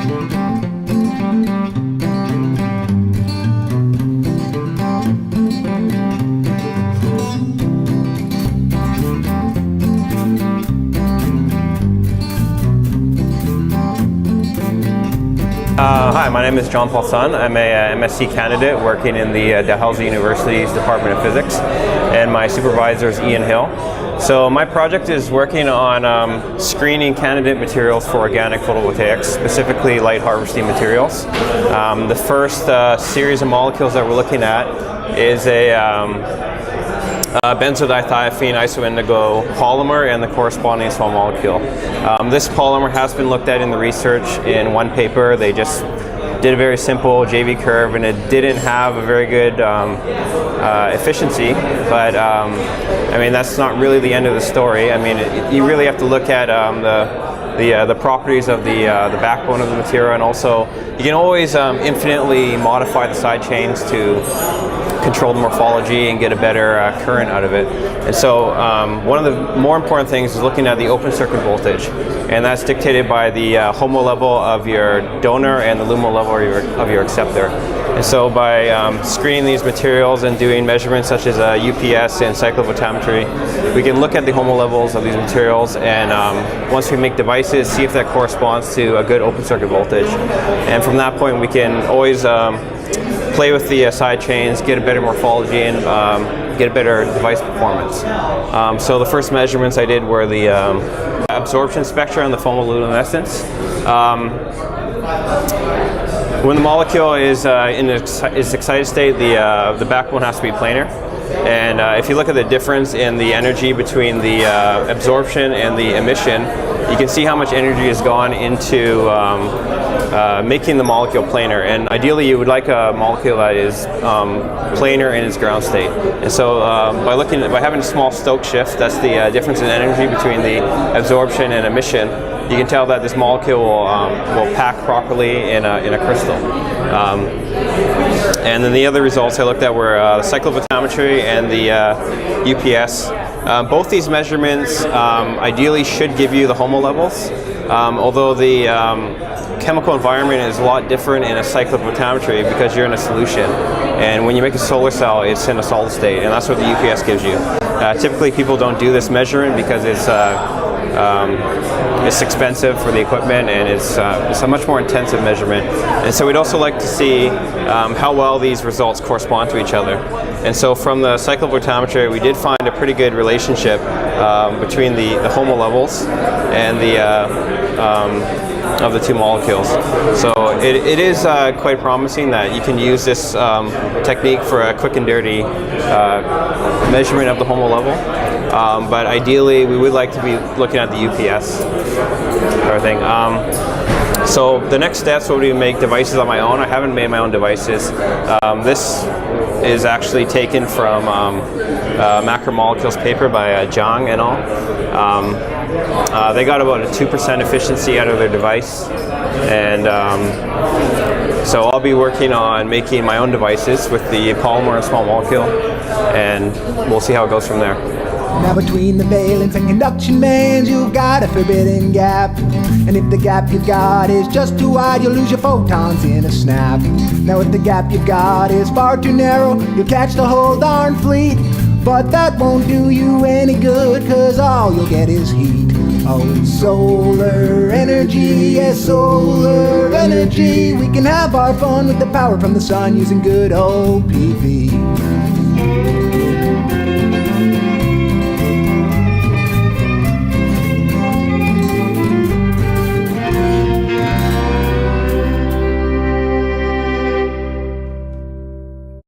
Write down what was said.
Hi, my name is Jon-Paul Sun. I'm a MSc candidate working in the Dalhousie University's Department of Physics, and my supervisor is Ian Hill. So my project is working on screening candidate materials for organic photovoltaics, specifically light harvesting materials. The first series of molecules that we're looking at is a benzodithiophene-isoindigo polymer and the corresponding small molecule. This polymer has been looked at in the research in one paper. They just did a very simple JV curve, and it didn't have a very good efficiency, but I mean, that's not really the end of the story. I mean, you really have to look at the properties of the backbone of the material, and also you can always infinitely modify the side chains to control the morphology and get a better current out of it. And so one of the more important things is looking at the open circuit voltage, and that's dictated by the HOMO level of your donor and the LUMO level of your acceptor. And so by screening these materials and doing measurements such as UPS and cyclophotometry, we can look at the HOMO levels of these materials, and once we make devices, see if that corresponds to a good open circuit voltage. And from that point, we can always play with the side chains, get a better morphology, and get a better device performance. So the first measurements I did were the absorption spectra and the photoluminescence. When the molecule is in its excited state, the backbone has to be planar. And if you look at the difference in the energy between the absorption and the emission, you can see how much energy has gone into making the molecule planar. And ideally, you would like a molecule that is planar in its ground state. And so by having a small Stokes shift, that's the difference in energy between the absorption and emission, you can tell that this molecule will pack properly in a crystal. And then the other results I looked at were the cyclophotometry and the UPS. Both these measurements ideally should give you the HOMO levels, although the chemical environment is a lot different in a cyclophotometry because you're in a solution. And when you make a solar cell, it's in a solid state, and that's what the UPS gives you. Typically, people don't do this measuring because it's expensive for the equipment, and it's a much more intensive measurement. And so we'd also like to see how well these results correspond to each other. And so from the cyclophotometry, we did find a pretty good relationship between the HOMO levels and the of the two molecules. So it is quite promising that you can use this technique for a quick and dirty measurement of the HOMO level. But ideally, we would like to be looking at the UPS or thing. So the next steps will be to make devices on my own. I haven't made my own devices. This is actually taken from macromolecules paper by Zhang et al. They got about a 2% efficiency out of their device, and so I'll be working on making my own devices with the polymer and small molecule, and we'll see how it goes from there. Now between the valence and conduction bands, you've got a forbidden gap. And if the gap you've got is just too wide, you'll lose your photons in a snap. Now if the gap you've got is far too narrow, you'll catch the whole darn fleet. But that won't do you any good, 'cause all you'll get is heat. Oh, solar energy, yes, solar energy. We can have our fun with the power from the sun using good old PV.